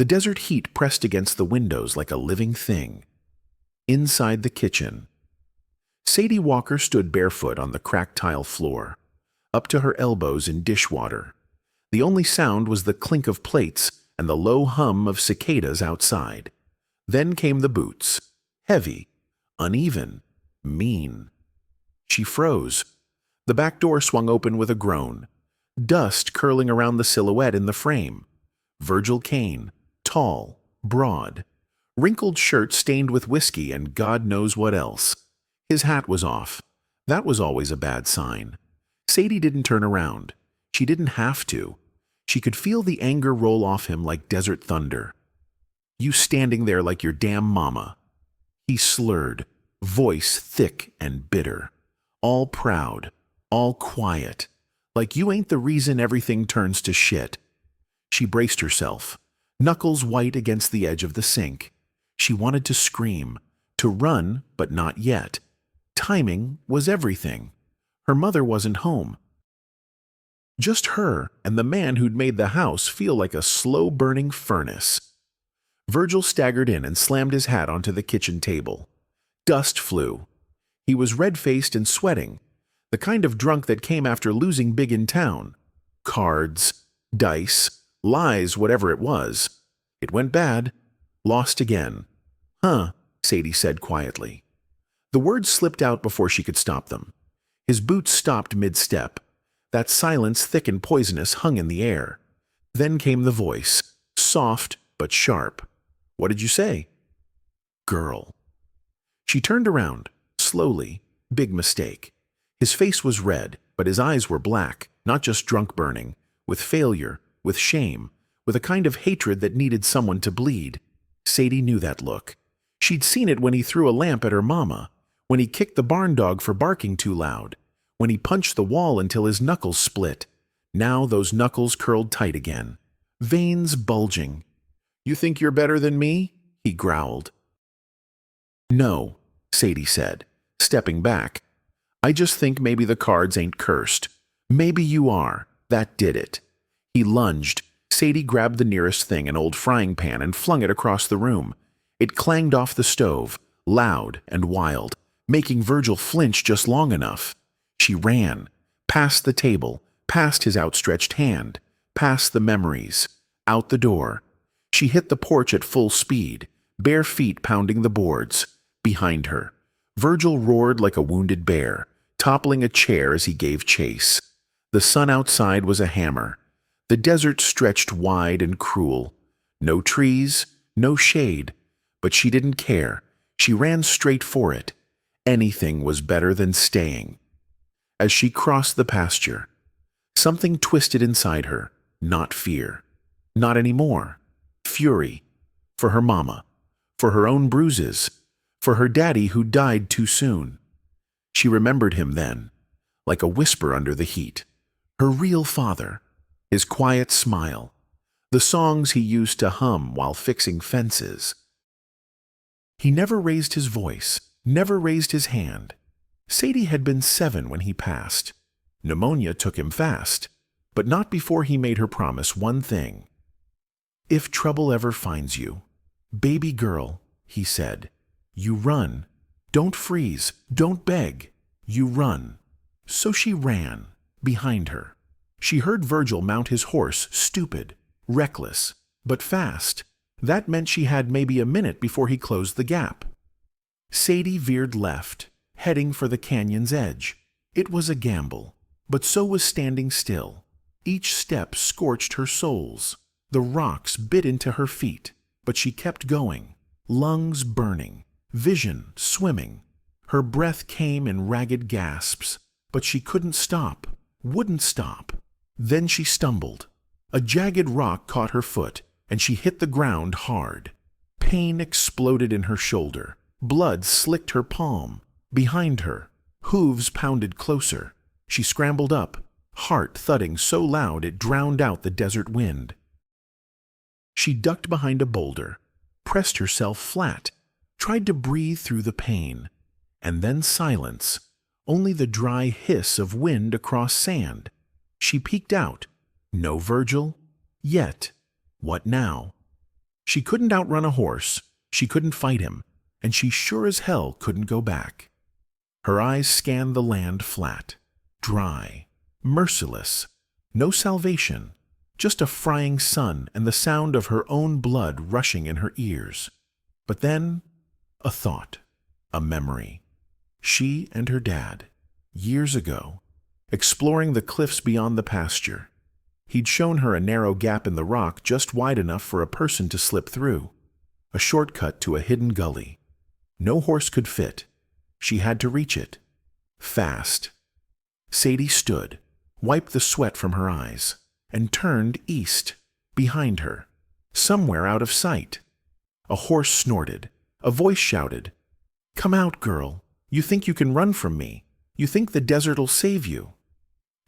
The desert heat pressed against the windows like a living thing. Inside the kitchen, Sadie Walker stood barefoot on the cracked tile floor, up to her elbows in dishwater. The only sound was the clink of plates and the low hum of cicadas outside. Then came the boots, heavy, uneven, mean. She froze. The back door swung open with a groan, dust curling around the silhouette in the frame. Virgil Kane, tall, broad, wrinkled shirt stained with whiskey and God knows what else. His hat was off. That was always a bad sign. Sadie didn't turn around. She didn't have to. She could feel the anger roll off him like desert thunder. "You standing there like your damn mama." He slurred, voice thick and bitter. All proud, all quiet, like you ain't the reason everything turns to shit. She braced herself, knuckles white against the edge of the sink. She wanted to scream, to run, but not yet. Timing was everything. Her mother wasn't home. Just her and the man who'd made the house feel like a slow-burning furnace. Virgil staggered in and slammed his hat onto the kitchen table. Dust flew. He was red-faced and sweating, the kind of drunk that came after losing big in town. Cards, dice, lies, whatever it was. It went bad. Lost again. "Huh," Sadie said quietly. The words slipped out before she could stop them. His boots stopped mid-step. That silence, thick and poisonous, hung in the air. Then came the voice, soft but sharp. "What did you say?" "Girl." She turned around, slowly. Big mistake. His face was red, but his eyes were black, not just drunk burning, with failure, with shame, with a kind of hatred that needed someone to bleed. Sadie knew that look. She'd seen it when he threw a lamp at her mama, when he kicked the barn dog for barking too loud, when he punched the wall until his knuckles split. Now those knuckles curled tight again, veins bulging. "You think you're better than me?" he growled. "No," Sadie said, stepping back. "I just think maybe the cards ain't cursed. Maybe you are. That did it." He lunged. Sadie grabbed the nearest thing, an old frying pan, and flung it across the room. It clanged off the stove, loud and wild, making Virgil flinch just long enough. She ran, past the table, past his outstretched hand, past the memories, out the door. She hit the porch at full speed, bare feet pounding the boards. Behind her, Virgil roared like a wounded bear, toppling a chair as he gave chase. The sun outside was a hammer. The desert stretched wide and cruel. No trees, no shade, but she didn't care. She ran straight for it. Anything was better than staying. As she crossed the pasture, something twisted inside her, not fear. Not anymore. Fury. For her mama. For her own bruises. For her daddy who died too soon. She remembered him then, like a whisper under the heat. Her real father. His quiet smile. The songs he used to hum while fixing fences. He never raised his voice, never raised his hand. Sadie had been 7 when he passed. Pneumonia took him fast, but not before he made her promise one thing. "If trouble ever finds you, baby girl," he said, "you run. Don't freeze, don't beg. You run." So she ran, behind her. She heard Virgil mount his horse, stupid, reckless, but fast. That meant she had maybe a minute before he closed the gap. Sadie veered left, heading for the canyon's edge. It was a gamble, but so was standing still. Each step scorched her soles. The rocks bit into her feet, but she kept going, lungs burning, vision swimming. Her breath came in ragged gasps, but she couldn't stop, wouldn't stop. Then she stumbled. A jagged rock caught her foot, and she hit the ground hard. Pain exploded in her shoulder. Blood slicked her palm. Behind her, hooves pounded closer. She scrambled up, heart thudding so loud it drowned out the desert wind. She ducked behind a boulder, pressed herself flat, tried to breathe through the pain, and then silence, only the dry hiss of wind across sand. She peeked out. No Virgil? Yet. What now? She couldn't outrun a horse, she couldn't fight him, and she sure as hell couldn't go back. Her eyes scanned the land flat, dry, merciless. No salvation, just a frying sun and the sound of her own blood rushing in her ears. But then, a thought, a memory. She and her dad, years ago, exploring the cliffs beyond the pasture. He'd shown her a narrow gap in the rock just wide enough for a person to slip through, a shortcut to a hidden gully. No horse could fit. She had to reach it. Fast. Sadie stood, wiped the sweat from her eyes, and turned east, behind her, somewhere out of sight. A horse snorted. A voice shouted, "Come out, girl. You think you can run from me. You think the desert'll save you."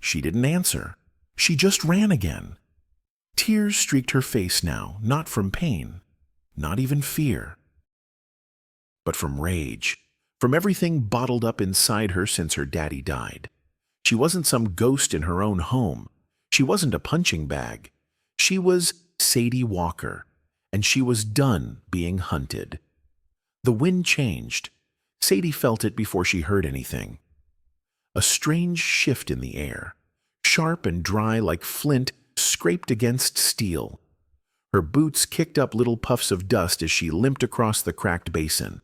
She didn't answer. She just ran again. Tears streaked her face now, not from pain, not even fear, but from rage, from everything bottled up inside her since her daddy died. She wasn't some ghost in her own home. She wasn't a punching bag. She was Sadie Walker, and she was done being hunted. The wind changed. Sadie felt it before she heard anything. A strange shift in the air, sharp and dry like flint scraped against steel. Her boots kicked up little puffs of dust as she limped across the cracked basin,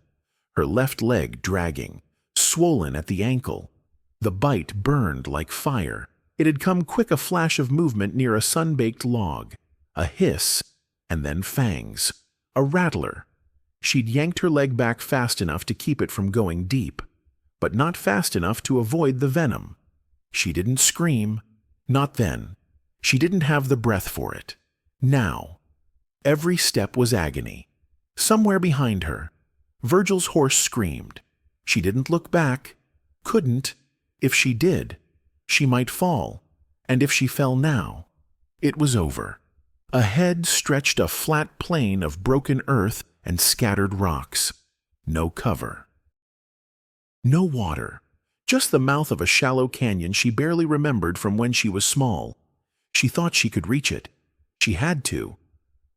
her left leg dragging, swollen at the ankle. The bite burned like fire. It had come quick, a flash of movement near a sun-baked log, a hiss, and then fangs, a rattler. She'd yanked her leg back fast enough to keep it from going deep, but not fast enough to avoid the venom. She didn't scream. Not then. She didn't have the breath for it. Now. Every step was agony. Somewhere behind her, Virgil's horse screamed. She didn't look back. Couldn't. If she did, she might fall. And if she fell now, it was over. Ahead stretched a flat plain of broken earth and scattered rocks. No cover. No water. Just the mouth of a shallow canyon she barely remembered from when she was small. She thought she could reach it. She had to.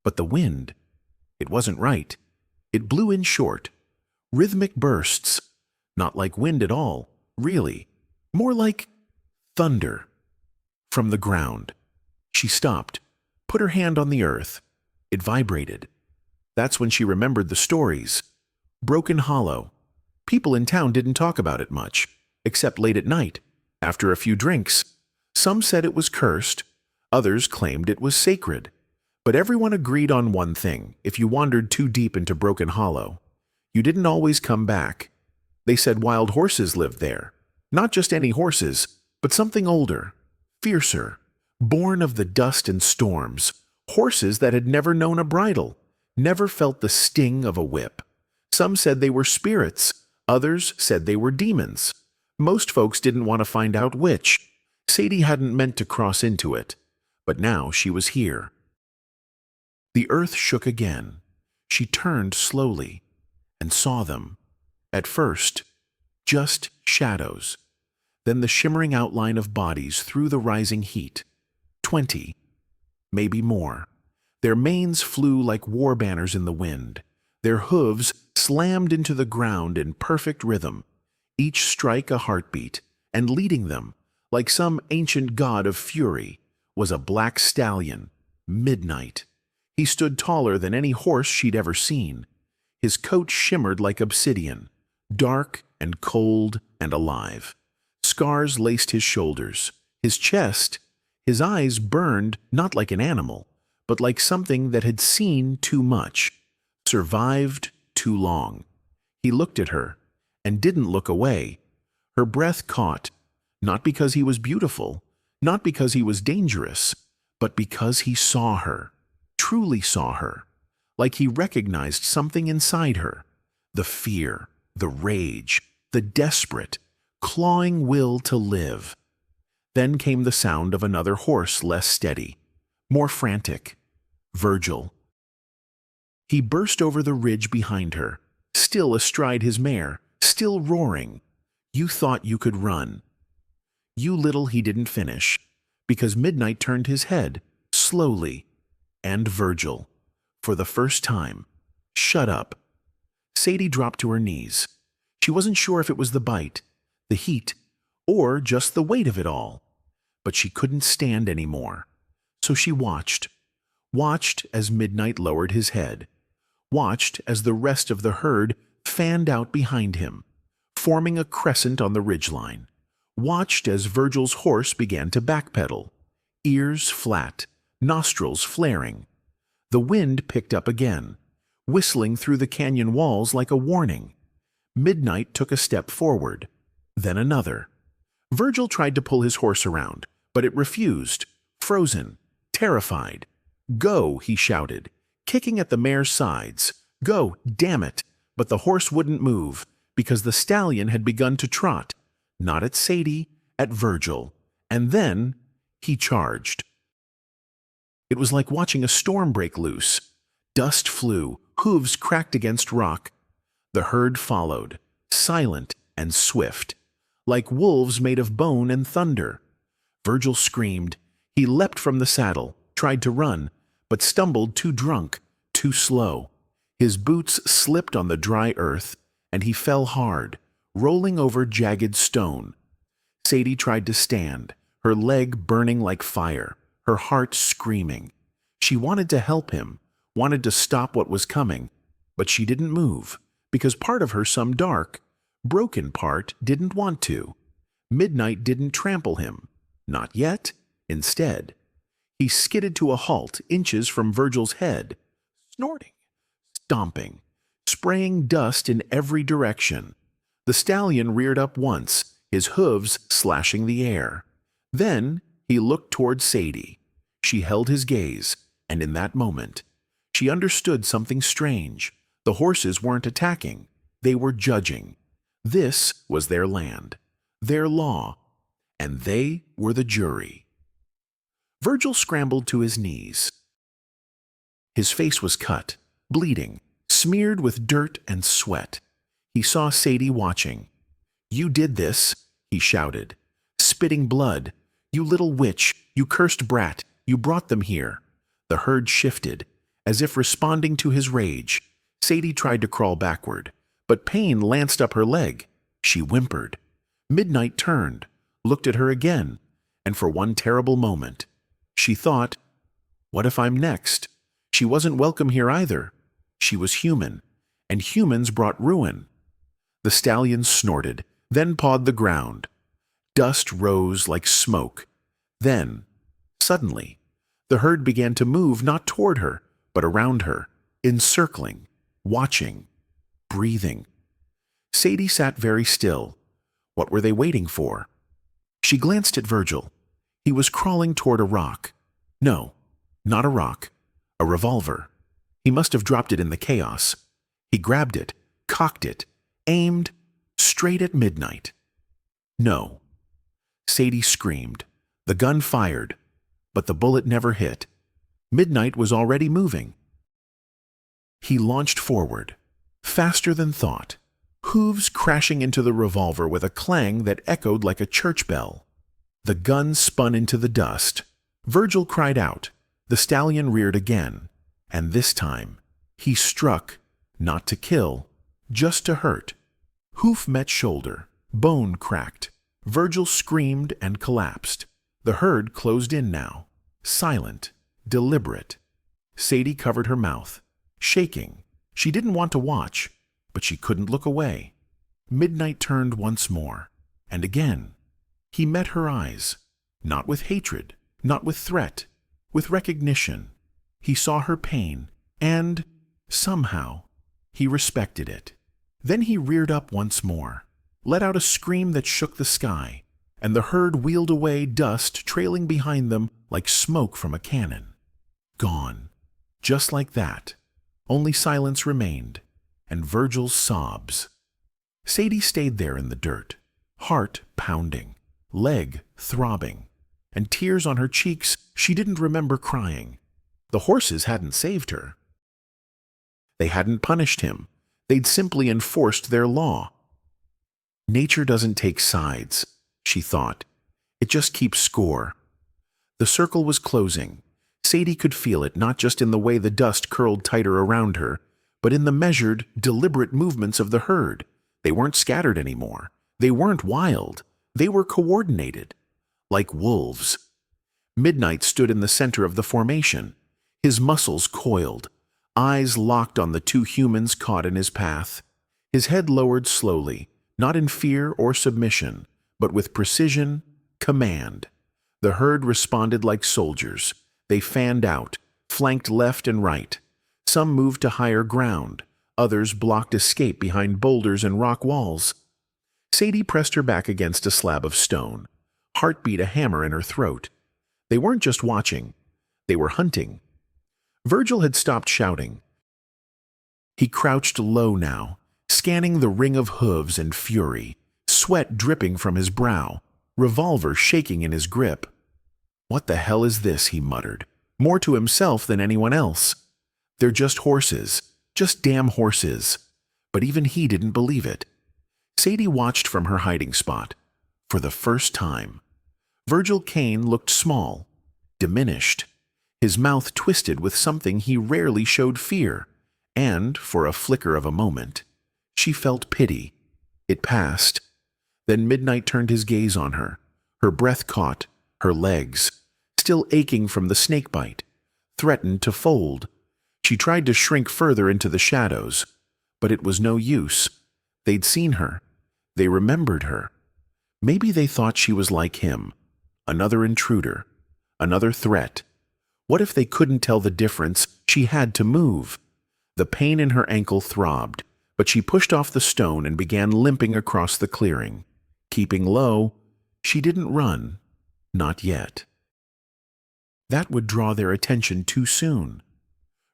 But the wind, it wasn't right. It blew in short. Rhythmic bursts. Not like wind at all, really. More like thunder. From the ground. She stopped, put her hand on the earth. It vibrated. That's when she remembered the stories. Broken Hollow. People in town didn't talk about it much, except late at night, after a few drinks. Some said it was cursed. Others claimed it was sacred. But everyone agreed on one thing: if you wandered too deep into Broken Hollow, you didn't always come back. They said wild horses lived there. Not just any horses, but something older, fiercer, born of the dust and storms. Horses that had never known a bridle, never felt the sting of a whip. Some said they were spirits. Others said they were demons. Most folks didn't want to find out which. Sadie hadn't meant to cross into it, but now she was here. The earth shook again. She turned slowly and saw them. At first, just shadows. Then the shimmering outline of bodies through the rising heat. 20, maybe more. Their manes flew like war banners in the wind. Their hooves slammed into the ground in perfect rhythm, each strike a heartbeat, and leading them, like some ancient god of fury, was a black stallion, Midnight. He stood taller than any horse she'd ever seen. His coat shimmered like obsidian, dark and cold and alive. Scars laced his shoulders, his chest. His eyes burned not like an animal, but like something that had seen too much, survived too long. He looked at her and didn't look away. Her breath caught, not because he was beautiful, not because he was dangerous, but because he saw her, truly saw her, like he recognized something inside her. The fear, the rage, the desperate, clawing will to live. Then came the sound of another horse, less steady, more frantic. Virgil. He burst over the ridge behind her, still astride his mare, still roaring. You thought you could run. You little he didn't finish, because Midnight turned his head, slowly, and Virgil, For the first time. Shut up. Sadie dropped to her knees. She wasn't sure if it was the bite, the heat, or just the weight of it all. But she couldn't stand any more. So she watched as Midnight lowered his head, watched as the rest of the herd fanned out behind him, forming a crescent on the ridgeline, watched as Virgil's horse began to backpedal, ears flat, nostrils flaring. The wind picked up again, whistling through the canyon walls like a warning. Midnight took a step forward, then another. Virgil tried to pull his horse around, but it refused, frozen, terrified. "Go," he shouted, kicking at the mare's sides. "Go, damn it!" But the horse wouldn't move, because the stallion had begun to trot, not at Sadie, at Virgil. And then he charged. It was like watching a storm break loose. Dust flew, hooves cracked against rock. The herd followed, silent and swift, like wolves made of bone and thunder. Virgil screamed. He leapt from the saddle, tried to run, but stumbled too drunk, too slow. His boots slipped on the dry earth, and he fell hard, rolling over jagged stone. Sadie tried to stand, her leg burning like fire, her heart screaming. She wanted to help him, wanted to stop what was coming, but she didn't move, because part of her, some dark, broken part, didn't want to. Midnight didn't trample him. Not yet. Instead, he skidded to a halt inches from Virgil's head, snorting, stomping, spraying dust in every direction. The stallion reared up once, his hooves slashing the air. Then he looked toward Sadie. She held his gaze, and in that moment, she understood something strange. The horses weren't attacking. They were judging. This was their land, their law, and they were the jury. Virgil scrambled to his knees. His face was cut, bleeding, smeared with dirt and sweat. He saw Sadie watching. "You did this," he shouted, spitting blood. "You little witch, you cursed brat, you brought them here." The herd shifted, as if responding to his rage. Sadie tried to crawl backward, but pain lanced up her leg. She whimpered. Midnight turned, looked at her again, and for one terrible moment, she thought, "What if I'm next?" She wasn't welcome here either. She was human, and humans brought ruin. The stallion snorted, then pawed the ground. Dust rose like smoke. Then, suddenly, the herd began to move not toward her, but around her, encircling, watching, breathing. Sadie sat very still. What were they waiting for? She glanced at Virgil. He was crawling toward a rock. No, not a rock. A revolver. He must have dropped it in the chaos. He grabbed it, cocked it, aimed straight at Midnight. No. Sadie screamed. The gun fired, but the bullet never hit. Midnight was already moving. He launched forward, faster than thought, hooves crashing into the revolver with a clang that echoed like a church bell. The gun spun into the dust. Virgil cried out. The stallion reared again, and this time he struck, not to kill, just to hurt. Hoof met shoulder, bone cracked. Virgil screamed and collapsed. The herd closed in now, silent, deliberate. Sadie covered her mouth, shaking. She didn't want to watch, but she couldn't look away. Midnight turned once more, and again. He met her eyes, not with hatred, not with threat, with recognition. He saw her pain, and, somehow, he respected it. Then he reared up once more, let out a scream that shook the sky, and the herd wheeled away, dust trailing behind them like smoke from a cannon. Gone. Just like that. Only silence remained, and Virgil's sobs. Sadie stayed there in the dirt, heart pounding, leg throbbing, and tears on her cheeks. She didn't remember crying. The horses hadn't saved her. They hadn't punished him. They'd simply enforced their law. Nature doesn't take sides, she thought. It just keeps score. The circle was closing. Sadie could feel it not just in the way the dust curled tighter around her, but in the measured, deliberate movements of the herd. They weren't scattered anymore. They weren't wild. They were coordinated, like wolves. Midnight stood in the center of the formation, his muscles coiled, eyes locked on the two humans caught in his path. His head lowered slowly, not in fear or submission, but with precision, command. The herd responded like soldiers. They fanned out, flanked left and right. Some moved to higher ground. Others blocked escape behind boulders and rock walls. Sadie pressed her back against a slab of stone. Heart beat a hammer in her throat. They weren't just watching. They were hunting. Virgil had stopped shouting. He crouched low now, scanning the ring of hooves and fury, sweat dripping from his brow, revolver shaking in his grip. "What the hell is this?" he muttered, more to himself than anyone else. "They're just horses, just damn horses." But even he didn't believe it. Sadie watched from her hiding spot. For the first time, Virgil Kane looked small, diminished. His mouth twisted with something he rarely showed fear, and, for a flicker of a moment, she felt pity. It passed. Then Midnight turned his gaze on her. Her breath caught, her legs, still aching from the snakebite, threatened to fold. She tried to shrink further into the shadows, but it was no use. They'd seen her. They remembered her. Maybe they thought she was like him, another intruder, another threat. What if they couldn't tell the difference? She had to move. The pain in her ankle throbbed, but she pushed off the stone and began limping across the clearing. Keeping low, she didn't run. Not yet. That would draw their attention too soon.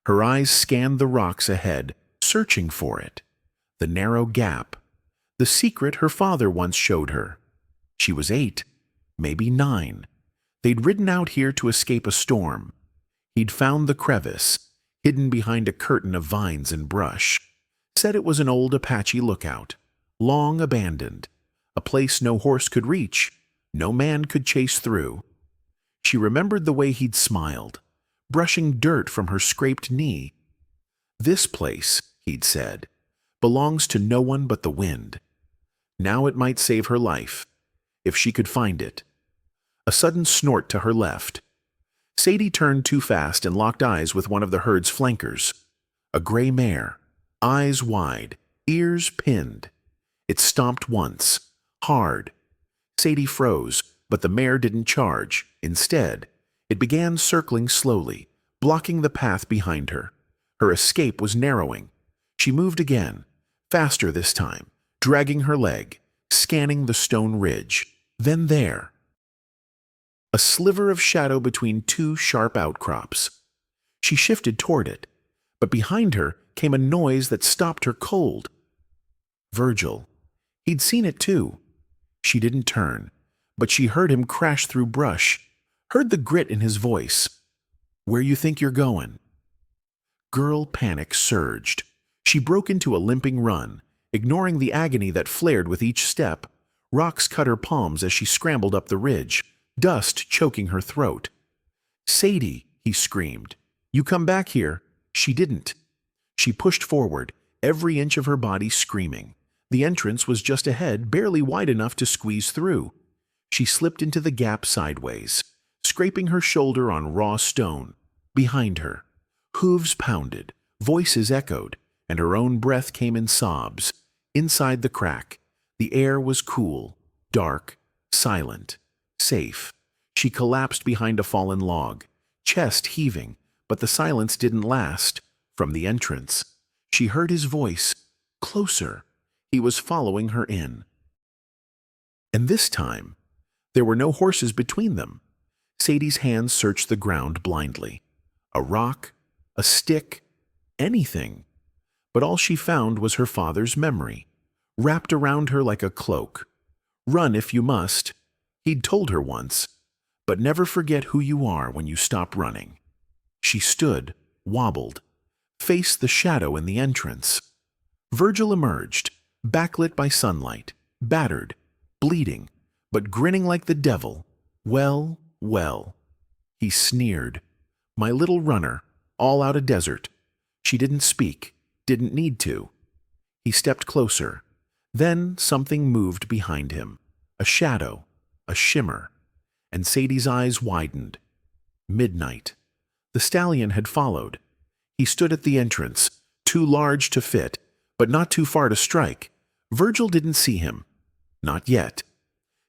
Her eyes scanned the rocks ahead, searching for it. The narrow gap. The secret her father once showed her. She was 8, maybe 9. They'd ridden out here to escape a storm. He'd found the crevice, hidden behind a curtain of vines and brush. Said it was an old Apache lookout, long abandoned, a place no horse could reach, no man could chase through. She remembered the way he'd smiled, brushing dirt from her scraped knee. "This place," he'd said, "belongs to no one but the wind." Now it might save her life, if she could find it. A sudden snort to her left. Sadie turned too fast and locked eyes with one of the herd's flankers. A gray mare, eyes wide, ears pinned. It stomped once, hard. Sadie froze, but the mare didn't charge. Instead, it began circling slowly, blocking the path behind her. Her escape was narrowing. She moved again, faster this time, dragging her leg, scanning the stone ridge. Then there, a sliver of shadow between two sharp outcrops. She shifted toward it, but behind her came a noise that stopped her cold. Virgil. He'd seen it too. She didn't turn, but she heard him crash through brush, heard the grit in his voice. "Where you think you're going?" Girl panic surged. She broke into a limping run, ignoring the agony that flared with each step. Rocks cut her palms as she scrambled up the ridge, dust choking her throat. "Sadie," he screamed, "you come back here." She didn't. She pushed forward, every inch of her body screaming. The entrance was just ahead, barely wide enough to squeeze through. She slipped into the gap sideways, scraping her shoulder on raw stone. Behind her, hooves pounded, voices echoed, and her own breath came in sobs. Inside the crack, the air was cool, dark, silent, safe. She collapsed behind a fallen log, chest heaving, but the silence didn't last. From the entrance, she heard his voice, closer. He was following her in. And this time, there were no horses between them. Sadie's hands searched the ground blindly. A rock, a stick, anything. But all she found was her father's memory, wrapped around her like a cloak. "Run if you must," he'd told her once, "but never forget who you are when you stop running." She stood, wobbled, faced the shadow in the entrance. Virgil emerged, backlit by sunlight, battered, bleeding, but grinning like the devil. "Well, well," he sneered. My little runner, all out of desert. She didn't speak, didn't need to. He stepped closer. Then something moved behind him. A shadow, a shimmer, and Sadie's eyes widened. Midnight. The stallion had followed. He stood at the entrance, too large to fit, but not too far to strike. Virgil didn't see him. Not yet.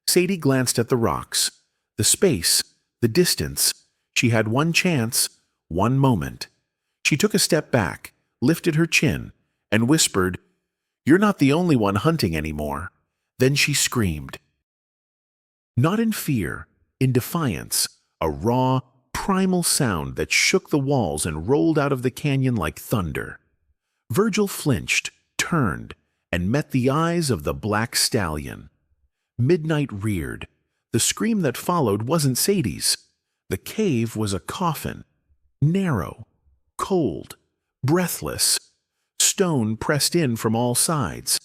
Sadie glanced at the rocks, the space, the distance. She had one chance, one moment. She took a step back, lifted her chin, and whispered, "You're not the only one hunting anymore." Then she screamed. Not in fear, in defiance, a raw, primal sound that shook the walls and rolled out of the canyon like thunder. Virgil flinched, turned, and met the eyes of the black stallion. Midnight reared. The scream that followed wasn't Sadie's. The cave was a coffin, narrow, cold, breathless, stone pressed in from all sides.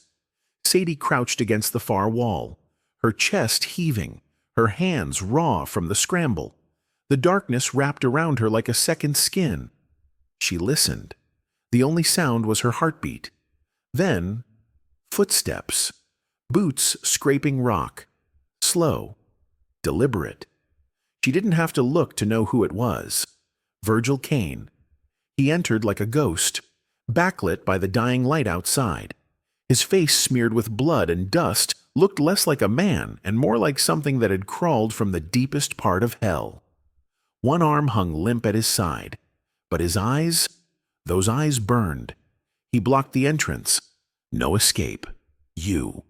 Sadie crouched against the far wall, her chest heaving, her hands raw from the scramble. The darkness wrapped around her like a second skin. She listened. The only sound was her heartbeat. Then, footsteps, boots scraping rock, slow, deliberate. She didn't have to look to know who it was. Virgil Kane. He entered like a ghost, backlit by the dying light outside. His face, smeared with blood and dust, looked less like a man and more like something that had crawled from the deepest part of hell. One arm hung limp at his side, but his eyes, those eyes burned. He blocked the entrance. No escape. You,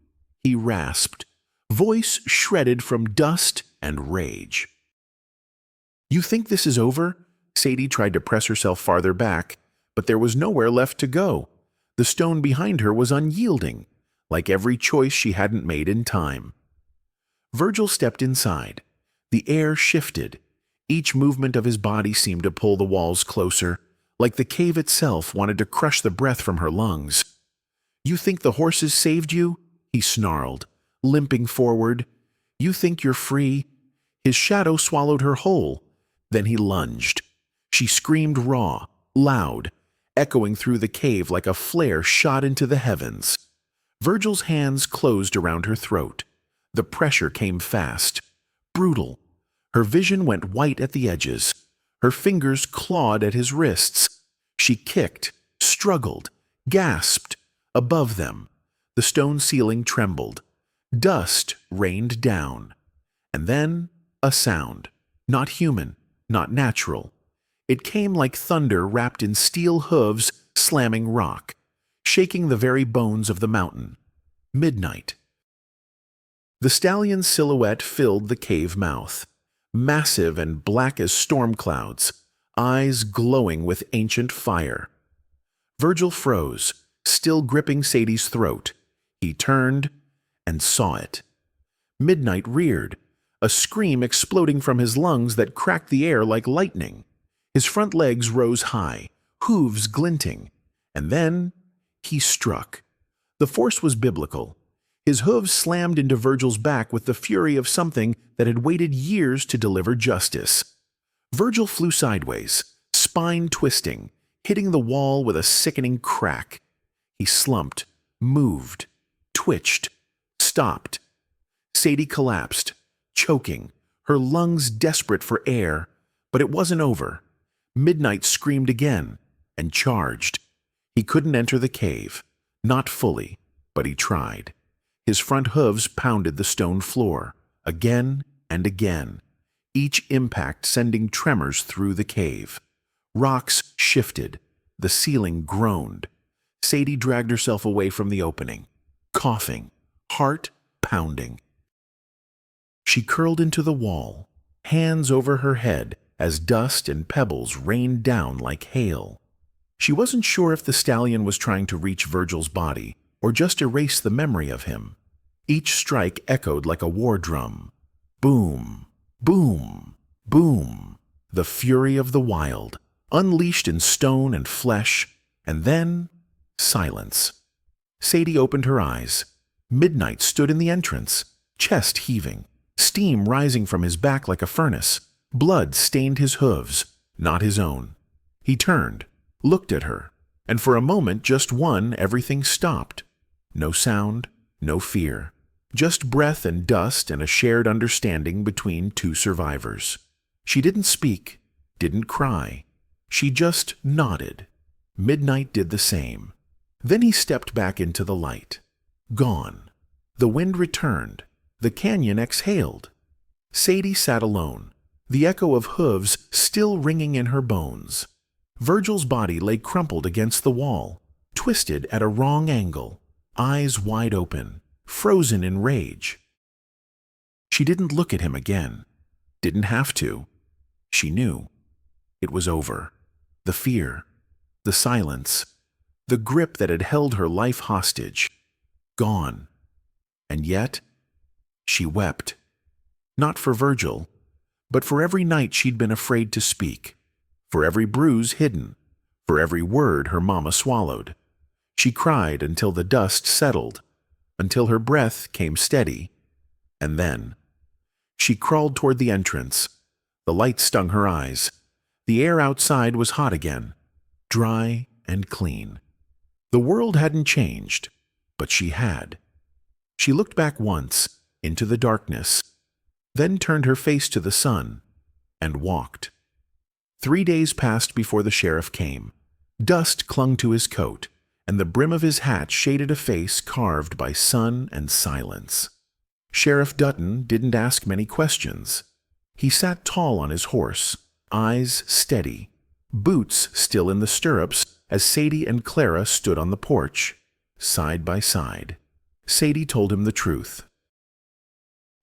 he rasped, voice shredded from dust and rage. "You think this is over?" Sadie tried to press herself farther back, but there was nowhere left to go. The stone behind her was unyielding, like every choice she hadn't made in time. Virgil stepped inside. The air shifted. Each movement of his body seemed to pull the walls closer, like the cave itself wanted to crush the breath from her lungs. "You think the horses saved you?" he snarled, limping forward. "You think you're free?" His shadow swallowed her whole. Then he lunged. She screamed raw, loud, echoing through the cave like a flare shot into the heavens. Virgil's hands closed around her throat. The pressure came fast, brutal. Her vision went white at the edges. Her fingers clawed at his wrists. She kicked, struggled, gasped. Above them, the stone ceiling trembled. Dust rained down. And then a sound, not human, not natural. It came like thunder wrapped in steel hooves slamming rock, shaking the very bones of the mountain. Midnight. The stallion's silhouette filled the cave mouth, massive and black as storm clouds, eyes glowing with ancient fire. Virgil froze, still gripping Sadie's throat. He turned and saw it. Midnight reared, a scream exploding from his lungs that cracked the air like lightning. His front legs rose high, hooves glinting, and then he struck. The force was biblical. His hooves slammed into Virgil's back with the fury of something that had waited years to deliver justice. Virgil flew sideways, spine twisting, hitting the wall with a sickening crack. He slumped, moved, twitched, stopped. Sadie collapsed, choking, her lungs desperate for air, but it wasn't over. Midnight screamed again and charged. He couldn't enter the cave, not fully, but he tried. His front hooves pounded the stone floor, again and again, each impact sending tremors through the cave. Rocks shifted, the ceiling groaned. Sadie dragged herself away from the opening, coughing, heart pounding. She curled into the wall, hands over her head as dust and pebbles rained down like hail. She wasn't sure if the stallion was trying to reach Virgil's body or just erase the memory of him. Each strike echoed like a war drum. Boom, boom, boom. The fury of the wild, unleashed in stone and flesh, and then silence. Sadie opened her eyes. Midnight stood in the entrance, chest heaving, steam rising from his back like a furnace. Blood stained his hooves. not his own. He turned, looked at her, and for a moment, just one, everything stopped. No sound, no fear, just breath and dust and a shared understanding between two survivors. She didn't speak, didn't cry. She just nodded. Midnight did the same. Then he stepped back into the light. Gone. The wind returned. The canyon exhaled. Sadie sat alone, the echo of hooves still ringing in her bones. Virgil's body lay crumpled against the wall, twisted at a wrong angle, eyes wide open, frozen in rage. She didn't look at him again. Didn't have to. She knew. It was over. The fear, the silence, the grip that had held her life hostage. Gone. And yet, she wept. Not for Virgil, but for every night she'd been afraid to speak, for every bruise hidden, for every word her mama swallowed. She cried until the dust settled, until her breath came steady, and then she crawled toward the entrance. The light stung her eyes. The air outside was hot again, dry and clean. The world hadn't changed, but she had. She looked back once, into the darkness, then turned her face to the sun, and walked. 3 days passed before the sheriff came. Dust clung to his coat, and the brim of his hat shaded a face carved by sun and silence. Sheriff Dutton didn't ask many questions. He sat tall on his horse, eyes steady, boots still in the stirrups as Sadie and Clara stood on the porch, side by side. Sadie told him the truth.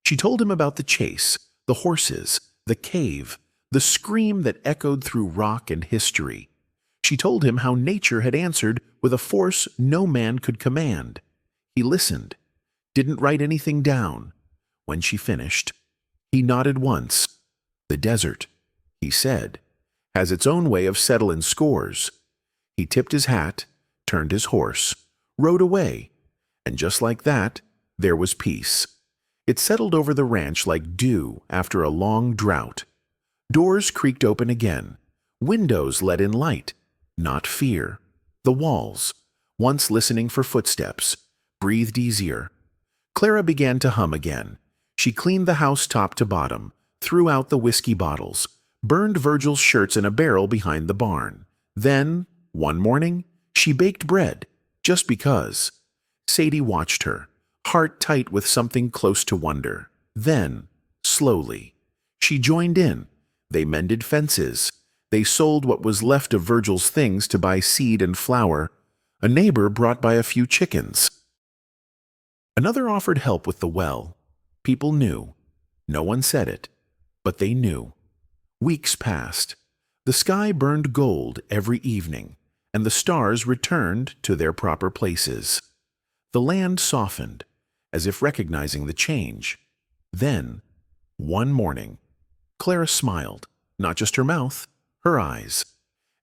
She told him about the chase, the horses, the cave, the scream that echoed through rock and history. She told him how nature had answered with a force no man could command. He listened, didn't write anything down. When she finished, he nodded once. The desert, he said, has its own way of settling scores. He tipped his hat, turned his horse, rode away, and just like that, there was peace. It settled over the ranch like dew after a long drought. Doors creaked open again. Windows let in light, not fear. The walls, once listening for footsteps, breathed easier. Clara began to hum again. She cleaned the house top to bottom, threw out the whiskey bottles, burned Virgil's shirts in a barrel behind the barn. Then, one morning, she baked bread, just because. Sadie watched her, heart tight with something close to wonder. Then, slowly, she joined in. They mended fences. They sold what was left of Virgil's things to buy seed and flour. A neighbor brought by a few chickens. Another offered help with the well. People knew. No one said it, but they knew. Weeks passed. The sky burned gold every evening, and the stars returned to their proper places. The land softened, as if recognizing the change. Then, one morning, Clara smiled, not just her mouth, her eyes.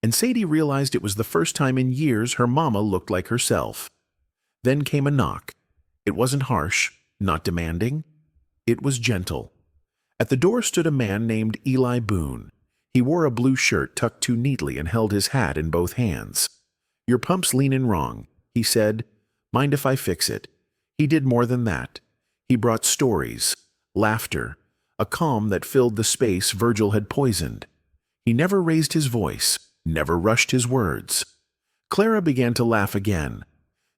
And Sadie realized it was the first time in years her mama looked like herself. Then came a knock. It wasn't harsh, not demanding. It was gentle. At the door stood a man named Eli Boone. He wore a blue shirt tucked too neatly and held his hat in both hands. "Your pump's leanin' wrong," he said. "Mind if I fix it?" He did more than that. He brought stories, laughter, a calm that filled the space Virgil had poisoned. He never raised his voice, never rushed his words. Clara began to laugh again.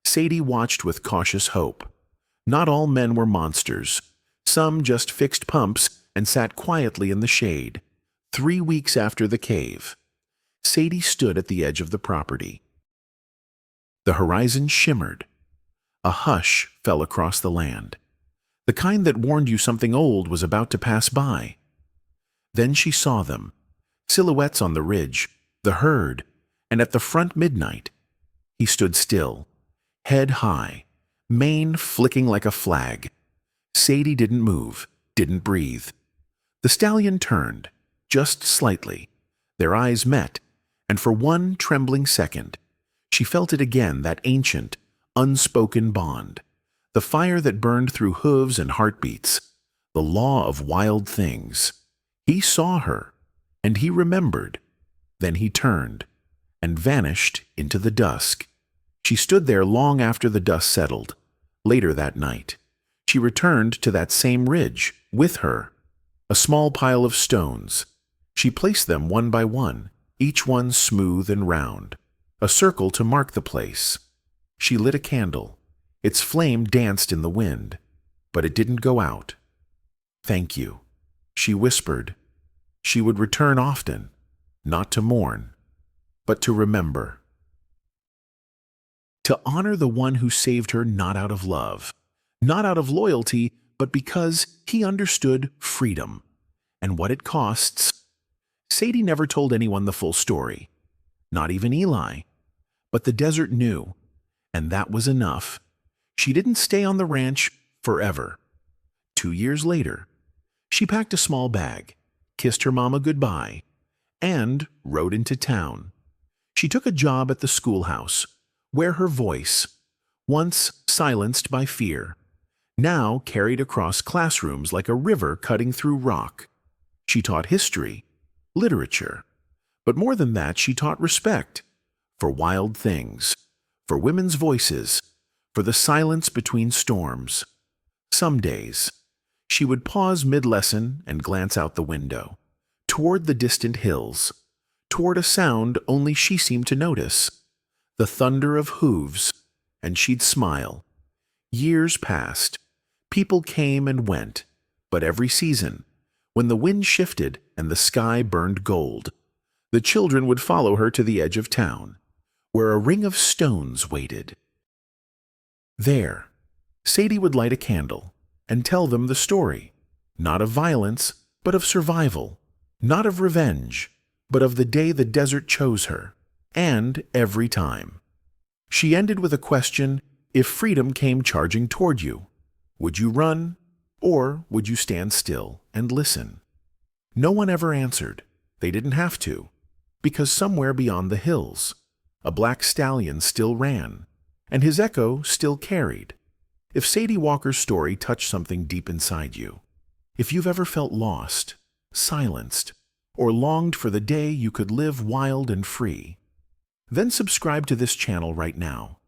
Sadie watched with cautious hope. Not all men were monsters. Some just fixed pumps and sat quietly in the shade. 3 weeks after the cave, Sadie stood at the edge of the property. The horizon shimmered. A hush fell across the land, the kind that warned you something old was about to pass by. Then she saw them, silhouettes on the ridge, the herd, and at the front midnight. He stood still, head high, mane flicking like a flag. Sadie didn't move, didn't breathe. The stallion turned, just slightly. Their eyes met, and for one trembling second, she felt it again, that ancient, unspoken bond, the fire that burned through hooves and heartbeats, the law of wild things. He saw her, and he remembered. Then he turned and vanished into the dusk. She stood there long after the dust settled. Later that night, she returned to that same ridge with her, a small pile of stones. She placed them one by one, each one smooth and round, a circle to mark the place. She lit a candle. Its flame danced in the wind, but it didn't go out. "Thank you," she whispered. She would return often, not to mourn, but to remember. To honor the one who saved her not out of love, not out of loyalty, but because he understood freedom and what it costs. Sadie never told anyone the full story, not even Eli. But the desert knew, and that was enough. She didn't stay on the ranch forever. 2 years later, she packed a small bag, kissed her mama goodbye, and rode into town. She took a job at the schoolhouse, where her voice, once silenced by fear, now carried across classrooms like a river cutting through rock. She taught history, literature, but more than that, she taught respect for wild things, for women's voices, for the silence between storms. Some days, she would pause mid-lesson and glance out the window, toward the distant hills, toward a sound only she seemed to notice, the thunder of hooves, and she'd smile. Years passed. People came and went, but every season, when the wind shifted and the sky burned gold, the children would follow her to the edge of town, where a ring of stones waited. There, Sadie would light a candle and tell them the story, not of violence, but of survival, not of revenge, but of the day the desert chose her, and every time. She ended with a question: if freedom came charging toward you, would you run, or would you stand still and listen? No one ever answered. They didn't have to, because somewhere beyond the hills, a black stallion still ran, and his echo still carried. If Sadie Walker's story touched something deep inside you, if you've ever felt lost, silenced, or longed for the day you could live wild and free, then subscribe to this channel right now.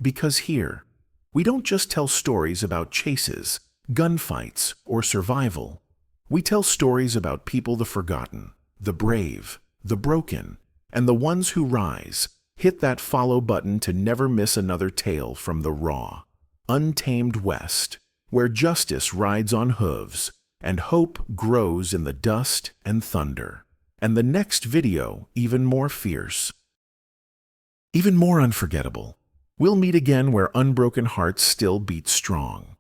Because here, we don't just tell stories about chases, gunfights, or survival. We tell stories about people the forgotten, the brave, the broken, and the ones who rise. Hit that follow button to never miss another tale from the raw, untamed West, where justice rides on hooves and hope grows in the dust and thunder. And the next video even more fierce, even more unforgettable. We'll meet again where unbroken hearts still beat strong.